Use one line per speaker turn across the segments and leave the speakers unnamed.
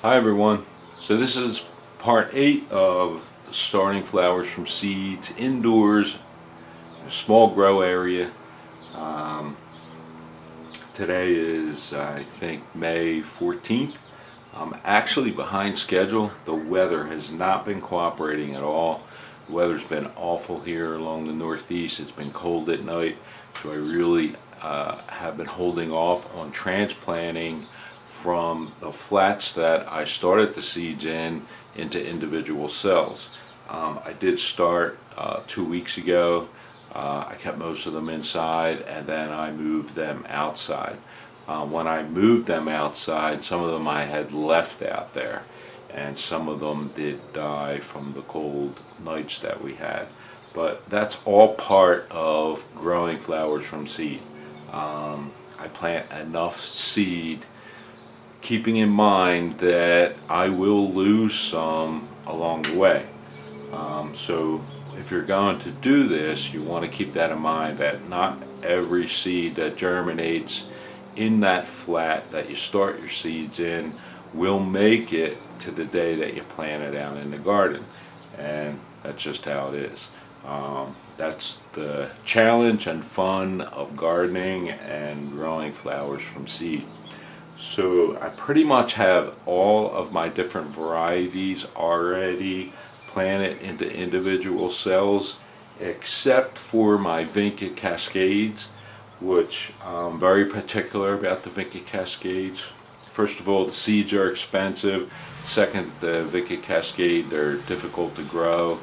Hi everyone. So this is part 8 of starting flowers from seeds indoors in a small grow area. Today is I think May 14th. I'm actually behind schedule. The weather has not been cooperating at all. The weather's been awful here along the northeast. It's been cold at night, so I really have been holding off on transplanting from the flats that I started the seeds into individual cells. I did start 2 weeks ago. I kept most of them inside and then I moved them outside. When I moved them outside, some of them I had left out there, and some of them did die from the cold nights that we had. But that's all part of growing flowers from seed. I plant enough seed keeping in mind that I will lose some along the way. So if you're going to do this, you want to keep that in mind, that not every seed that germinates in that flat that you start your seeds in will make it to the day that you plant it out in the garden, and that's just how it is. That's the challenge and fun of gardening and growing flowers from seed. So I pretty much have all of my different varieties already planted into individual cells, except for my Vinca Cascades, which I'm very particular about the Vinca Cascades. First of all, the seeds are expensive. Second, the Vinca Cascade, they're difficult to grow.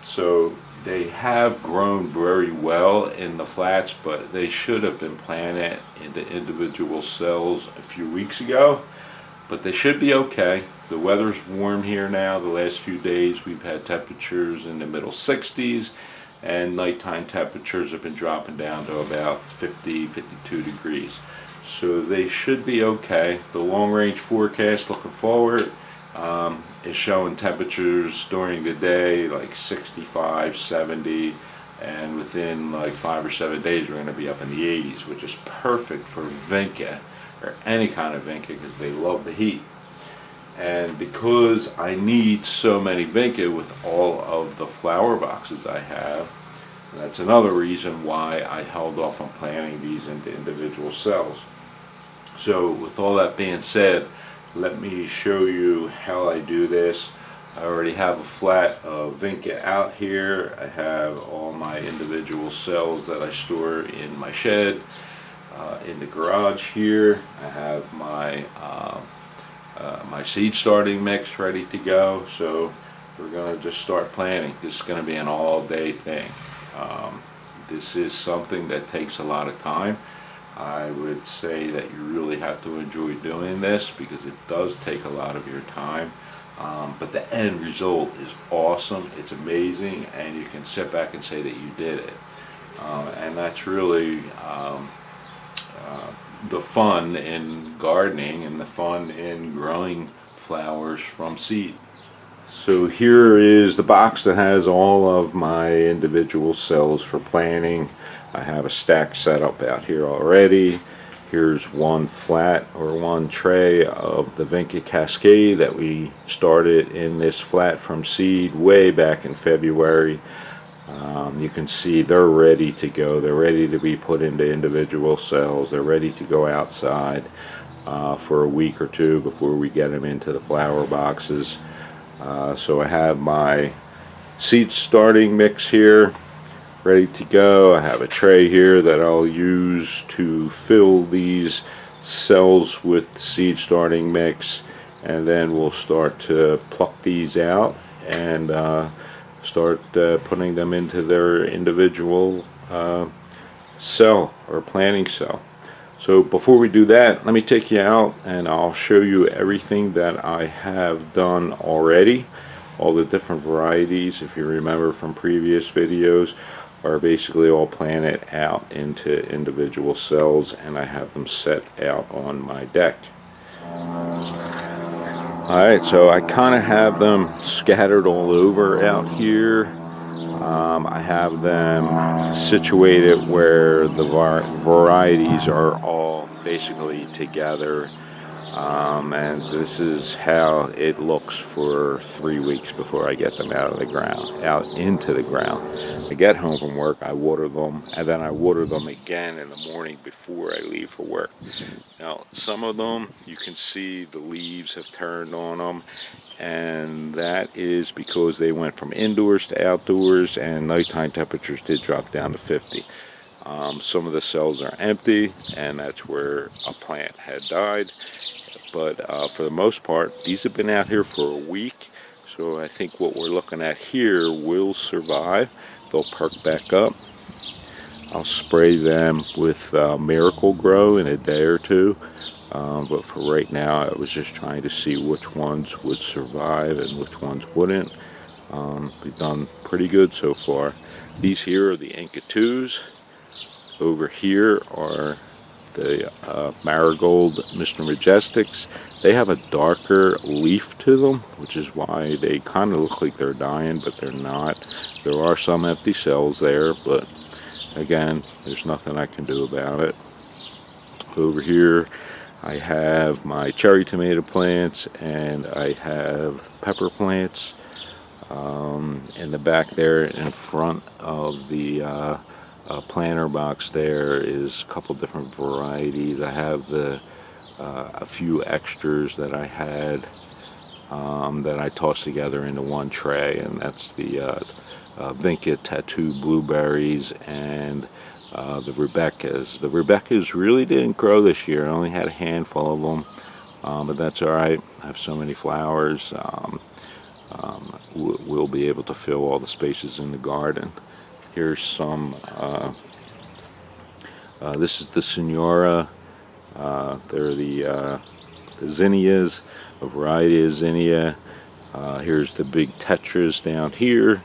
So they have grown very well in the flats, but they should have been planted into individual cells a few weeks ago. But they should be okay. The weather's warm here now. The last few days we've had temperatures in the middle 60s, and nighttime temperatures have been dropping down to about 50, 52 degrees. So they should be okay. The long range forecast looking forward is showing temperatures during the day like 65, 70, and within like 5 or 7 days we're going to be up in the 80s, which is perfect for Vinca, or any kind of Vinca, because they love the heat. And because I need so many Vinca with all of the flower boxes I have, that's another reason why I held off on planting these into individual cells. So with all that being said, let me show you how I do this. I already have a flat of Vinca out here. I have all my individual cells that I store in my shed. In the garage here, I have my my seed starting mix ready to go. So we're going to just start planting. This is going to be an all-day thing. This is something that takes a lot of time. I would say that you really have to enjoy doing this because it does take a lot of your time. But the end result is awesome. It's amazing, and you can sit back and say that you did it. And that's really the fun in gardening and the fun in growing flowers from seed. So here is the box that has all of my individual cells for planting. I have a stack set up out here already. Here's one flat or one tray of the Vinca Cascade that we started in this flat from seed way back in February. You can see they're ready to go. They're ready to be put into individual cells. They're ready to go outside for a week or two before we get them into the flower boxes. So I have my seed starting mix here ready to go. I have a tray here that I'll use to fill these cells with seed starting mix, and then we'll start to pluck these out and start putting them into their individual cell or planting cell. So before we do that, let me take you out and I'll show you everything that I have done already. All the different varieties, if you remember from previous videos, are basically all planted out into individual cells, and I have them set out on my deck. Alright, so I kind of have them scattered all over out here. I have them situated where the varieties are all basically together And this is how it looks for 3 weeks before I get them out of the ground, out into the ground. I get home from work, I water them, and then I water them again in the morning before I leave for work. Now, some of them, you can see the leaves have turned on them, and that is because they went from indoors to outdoors, and nighttime temperatures did drop down to 50. Some of the cells are empty, and that's where a plant had died. But for the most part, these have been out here for a week, so I think what we're looking at here will survive. They'll perk back up. I'll spray them with Miracle Grow in a day or two, but for right now I was just trying to see which ones would survive and which ones wouldn't. We've done pretty good so far. These here are the Inca 2s. Over here are the Marigold Mr. Majestics. They have a darker leaf to them, which is why they kind of look like they're dying, but they're not. There are some empty cells there, but again, there's nothing I can do about it. Over here I have my cherry tomato plants, and I have pepper plants. In the back there in front of the planter box there is a couple different varieties. I have a few extras that I had that I tossed together into one tray, and that's the Vinca Tattoo blueberries and the Rebecca's. The Rebecca's really didn't grow this year. I only had a handful of them, but that's all right. I have so many flowers. We'll be able to fill all the spaces in the garden. Here's some, this is the Senora, they're the zinnias, a variety of zinnia. Here's the big tetras down here.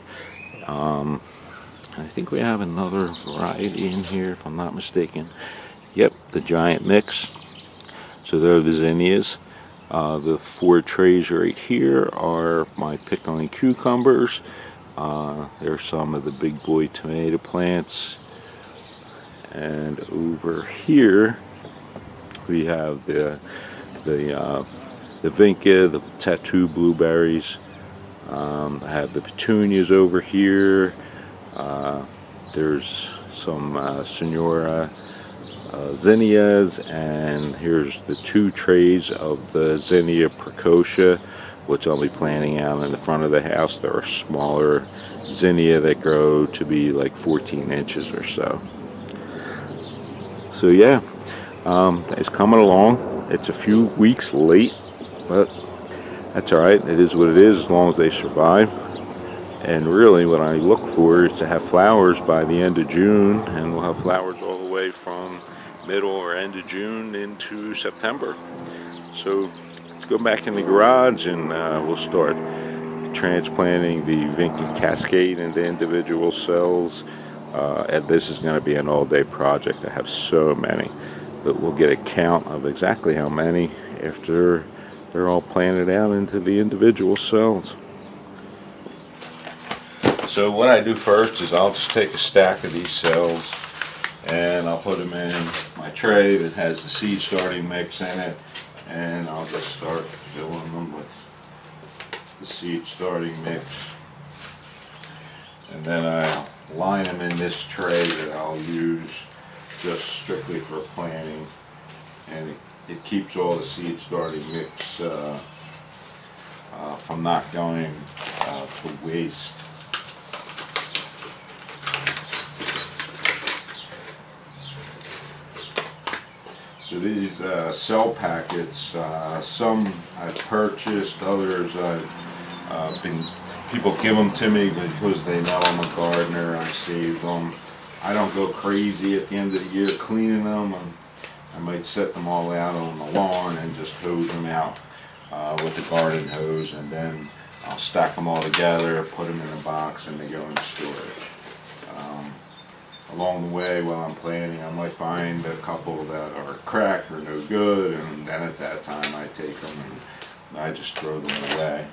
I think we have another variety in here, if I'm not mistaken. Yep, the giant mix. So they're the zinnias. The 4 trays right here are my pickling cucumbers. There's some of the big boy tomato plants, and over here we have the Vinca, the tattoo blueberries. I have the petunias over here. There's some Senora zinnias, and here's the 2 trays of the zinnia precocia, which I'll be planting out in the front of the house. There are smaller zinnia that grow to be like 14 inches or so. So yeah, it's coming along. It's a few weeks late, but that's alright. It is what it is, as long as they survive. And really what I look for is to have flowers by the end of June, and we'll have flowers all the way from middle or end of June into September. So go back in the garage, and we'll start transplanting the Vinca Cascade into individual cells. And this is going to be an all-day project. I have so many, but we'll get a count of exactly how many after they're all planted out into the individual cells. So what I do first is I'll just take a stack of these cells, and I'll put them in my tray that has the seed starting mix in it, and I'll just start filling them with the seed starting mix, and then I'll line them in this tray that I'll use just strictly for planting, and it keeps all the seed starting mix from not going to waste. So these cell packets, some I've purchased, others I've people give them to me because they know I'm a gardener. I save them. I don't go crazy at the end of the year cleaning them. I might set them all out on the lawn and just hose them out with the garden hose, and then I'll stack them all together, put them in a box, and they go in storage. Along the way, while I'm planting, I might find a couple that are cracked or no good, and then at that time I take them and I just throw them away.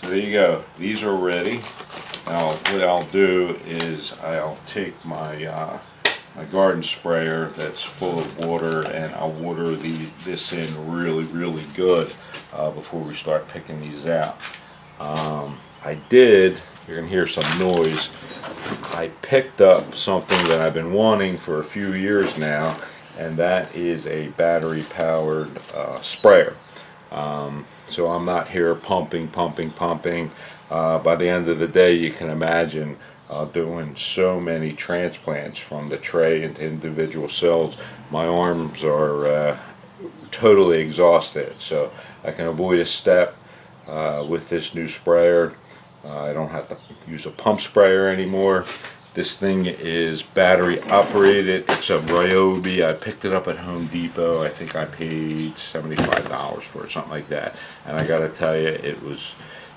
So there you go. These are ready. Now what I'll do is I'll take my my garden sprayer that's full of water, and I'll water this in really good before we start picking these out. You're going to hear some noise. I picked up something that I've been wanting for a few years now, and that is a battery powered sprayer. So I'm not here pumping. By the end of the day, you can imagine doing so many transplants from the tray into individual cells. My arms are totally exhausted, so I can avoid a step with this new sprayer. I don't have to use a pump sprayer anymore. This thing is battery operated. It's a Ryobi. I picked it up at Home Depot. I think I paid $75 for it, something like that. And I gotta tell you,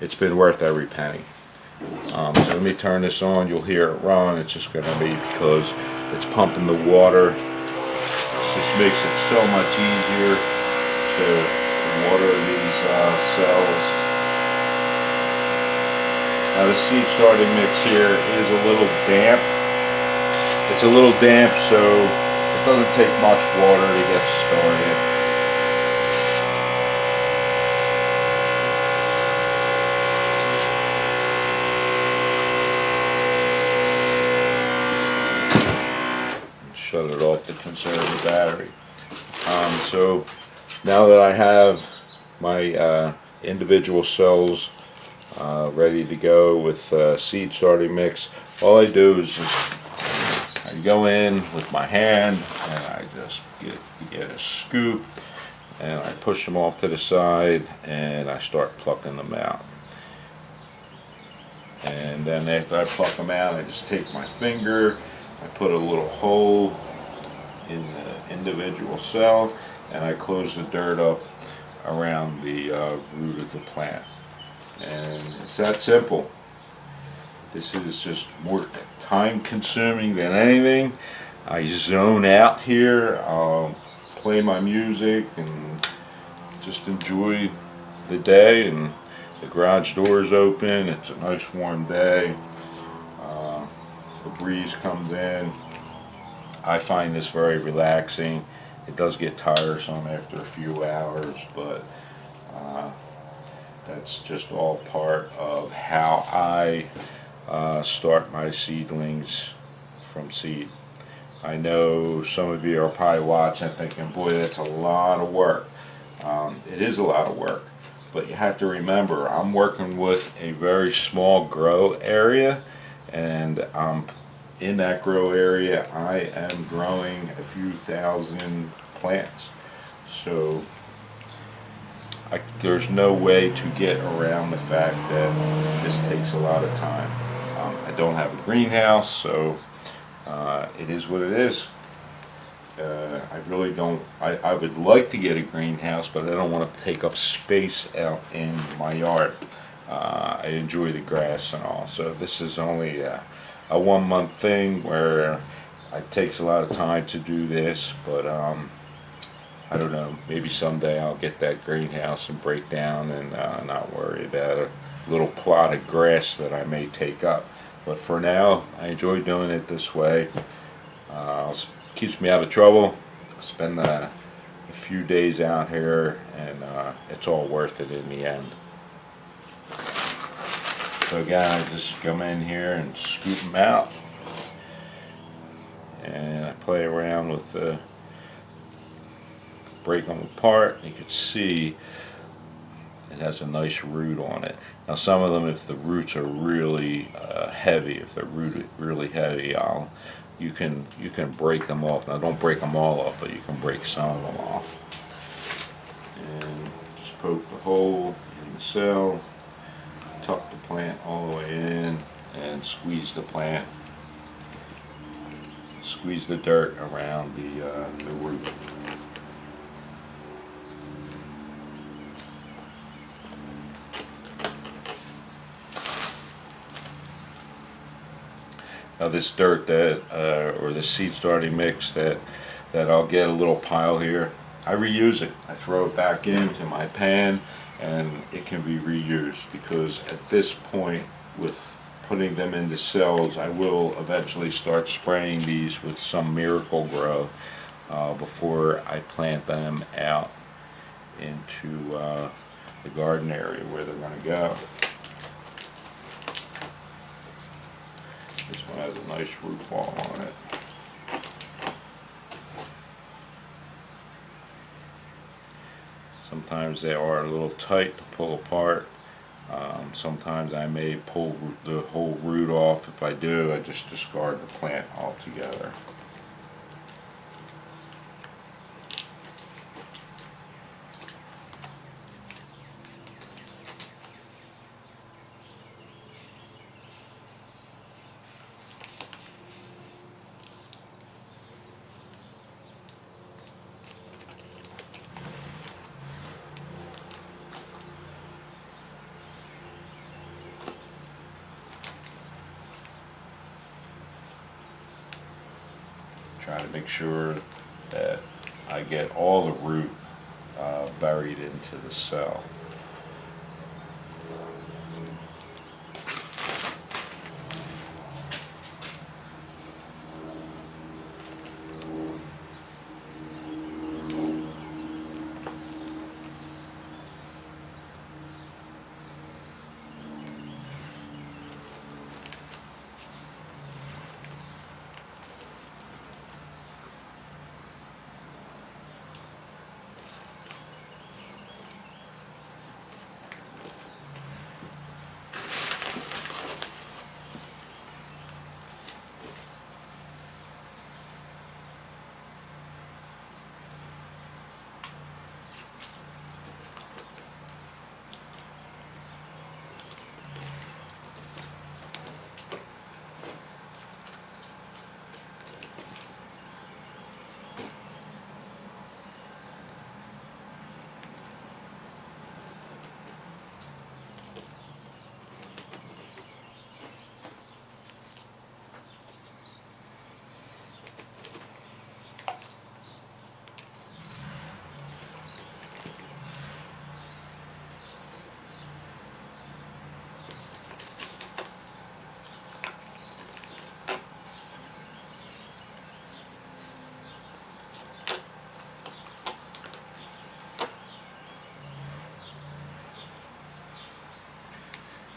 it's been worth every penny. So let me turn this on. You'll hear it run. It's just gonna be because it's pumping the water. This just makes it so much easier to water these cells. Now the seed starting mix here is a little damp. It's a little damp, so it doesn't take much water to get started. Shut it off to conserve the battery. So now that I have my individual cells ready to go with seed starting mix, all I do is I go in with my hand and I just get a scoop and I push them off to the side and I start plucking them out. And then after I pluck them out, I just take my finger, I put a little hole in the individual cell, and I close the dirt up around the root of the plant. And it's that simple. This is just more time consuming than anything. I zone out here, I'll play my music and just enjoy the day, and the garage door is open, it's a nice warm day, the breeze comes in. I find this very relaxing. It does get tiresome after a few hours, but that's just all part of how I start my seedlings from seed. I know some of you are probably watching thinking, boy, that's a lot of work. It is a lot of work, but you have to remember, I'm working with a very small grow area, and in that grow area I am growing a few thousand plants. So there's no way to get around the fact that this takes a lot of time. I don't have a greenhouse, so it is what it is. I really don't, I would like to get a greenhouse, but I don't want to take up space out in my yard. I enjoy the grass and all, so this is only a 1 month thing where it takes a lot of time to do this, but I don't know, maybe someday I'll get that greenhouse and break down and not worry about a little plot of grass that I may take up. But for now, I enjoy doing it this way. Keeps me out of trouble. Spend a few days out here, and it's all worth it in the end. So again, I just come in here and scoop them out, and I play around with the break them apart. You can see it has a nice root on it. Now some of them, if the roots are really heavy, if they're really heavy, you can break them off. Now don't break them all off, but you can break some of them off. And just poke the hole in the cell, tuck the plant all the way in, and squeeze the plant. Squeeze the dirt around the root. Now this dirt that, or the seed starting mix that I'll get a little pile here, I reuse it. I throw it back into my pan and it can be reused, because at this point with putting them into cells, I will eventually start spraying these with some Miracle Grow before I plant them out into the garden area where they're going to go. This one has a nice root ball on it. Sometimes they are a little tight to pull apart. Sometimes I may pull the whole root off. If I do, I just discard the plant altogether. Try to make sure that I get all the root buried into the cell.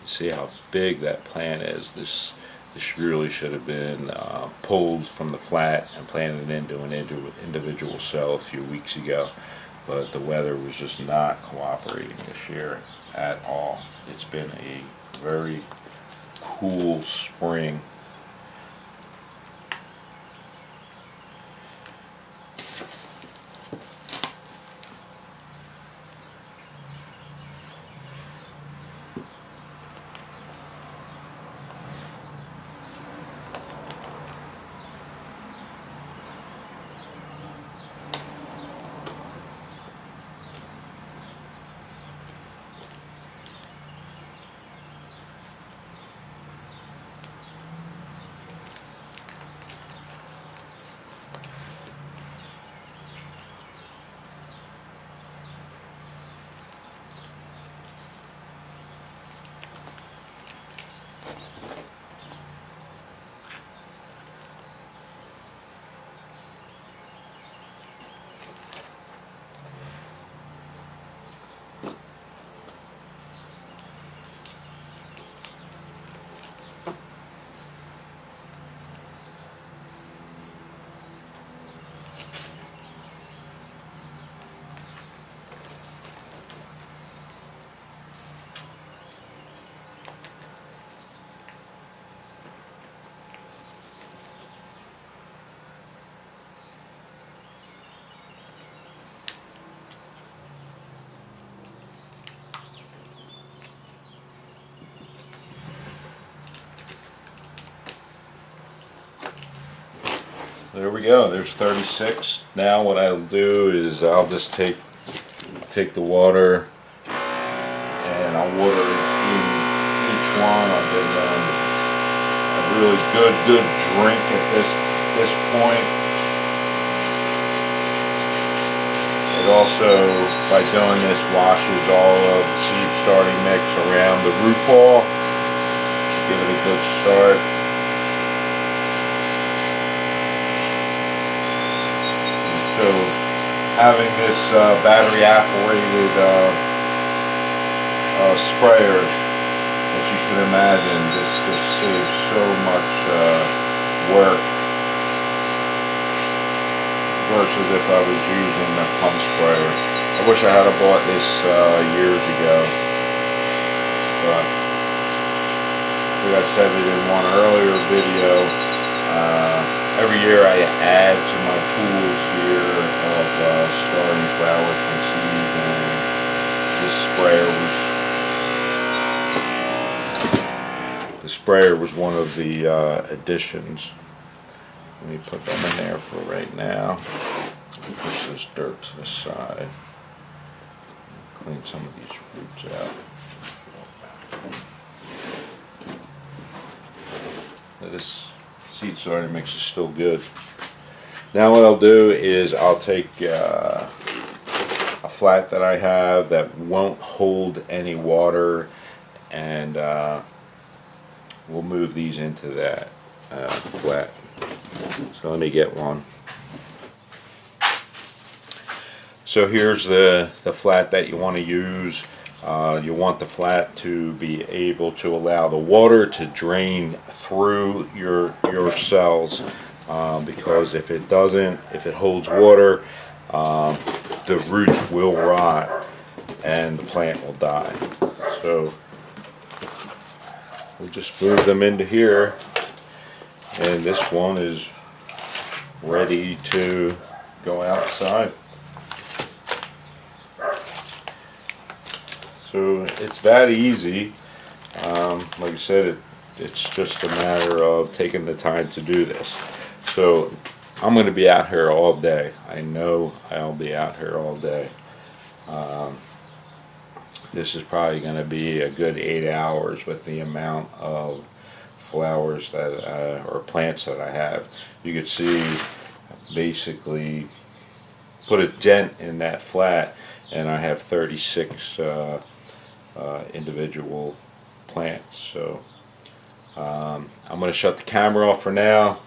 See how big that plant is. This really should have been pulled from the flat and planted into an individual cell a few weeks ago, but the weather was just not cooperating this year at all. It's been a very cool spring. There we go, there's 36. Now what I'll do is I'll just take the water and I'll water each one. I'll give them a really good drink at this point. It also, by doing this, washes all of the seed starting mix around the root ball to give it a good start. So having this battery operated sprayer, as you can imagine, this just saves so much work versus if I was using a pump sprayer. I wish I had bought this years ago, but like I said it in one earlier video, every year I add to my tools here of starting flowers from seed, and this sprayer was one of the additions. Let me put them in there for right now. Push this dirt to the side. Clean some of these roots out. This seed starting mix is still good. Now what I'll do is I'll take a flat that I have that won't hold any water, and we'll move these into that flat. So let me get one. So here's the flat that you want to use. You want the flat to be able to allow the water to drain through your cells, because if it doesn't, if it holds water, the roots will rot and the plant will die. So we'll just move them into here, and this one is ready to go outside. So it's that easy. Like I said, it's just a matter of taking the time to do this. So I'm going to be out here all day. I know I'll be out here all day. This is probably going to be a good 8 hours with the amount of flowers that or plants that I have. You could see basically put a dent in that flat, and I have 36 individual plants. So I'm going to shut the camera off for now.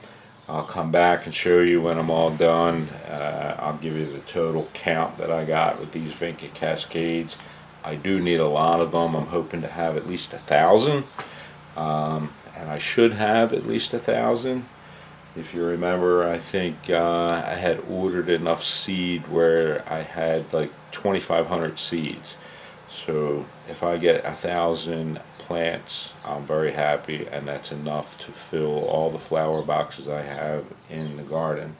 I'll come back and show you when I'm all done. I'll give you the total count that I got with these Vinca Cascades. I do need a lot of them. I'm hoping to have at least 1,000, and I should have at least 1,000. If you remember, I think I had ordered enough seed where I had like 2,500 seeds. So if I get 1,000 plants, I'm very happy, and that's enough to fill all the flower boxes I have in the garden.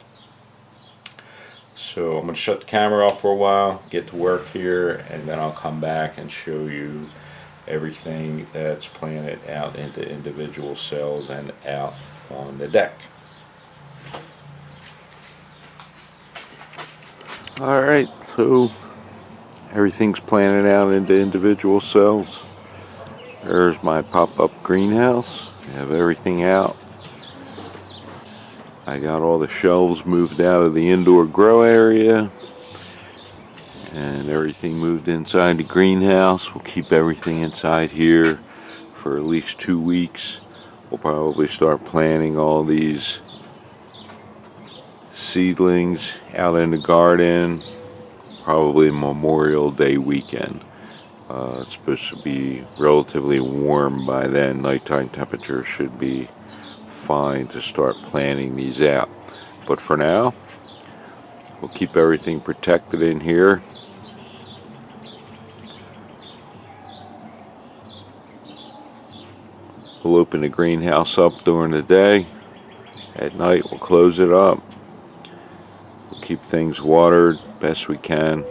So I'm going to shut the camera off for a while, get to work here, and then I'll come back and show you everything that's planted out into individual cells and out on the deck. Alright, so everything's planted out into individual cells. There's my pop-up greenhouse. I have everything out. I got all the shelves moved out of the indoor grow area, and everything moved inside the greenhouse. We'll keep everything inside here for at least 2 weeks. We'll probably start planting all these seedlings out in the garden probably Memorial Day weekend. It's supposed to be relatively warm by then. Nighttime temperature should be fine to start planting these out. But for now, we'll keep everything protected in here. We'll open the greenhouse up during the day. At night, we'll close it up. We'll keep things watered best we can.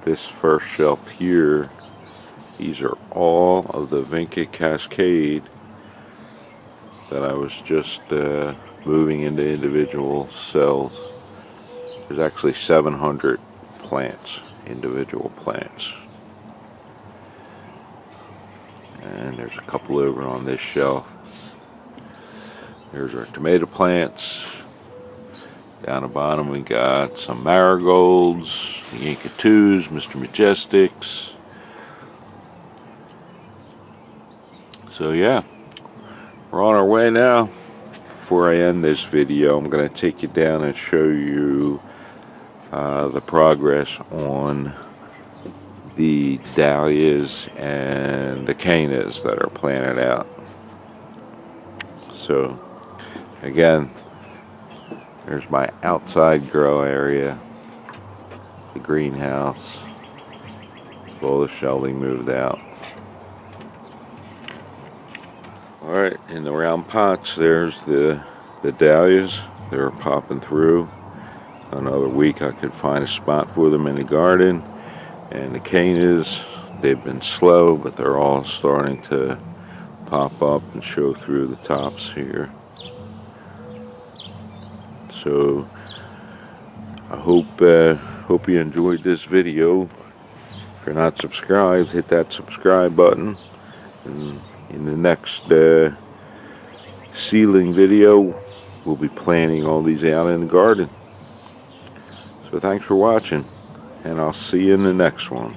This first shelf here, these are all of the Vinca Cascade that I was just moving into individual cells. There's actually 700 plants, individual plants. And there's a couple over on this shelf. There's our tomato plants. Down the bottom we got some marigolds, the Yankee-2s, Mr. Majestics. So yeah, we're on our way now. Before I end this video, I'm going to take you down and show you the progress on the dahlias and the cannas that are planted out. So again, there's my outside grow area, the greenhouse, all the shelving moved out. Alright, in the round pots, there's the dahlias. They're popping through. Another week I could find a spot for them in the garden. And the cannas, they've been slow, but they're all starting to pop up and show through the tops here. So I hope you enjoyed this video. If you're not subscribed, hit that subscribe button. And in the next seedling video, we'll be planting all these out in the garden. So thanks for watching, and I'll see you in the next one.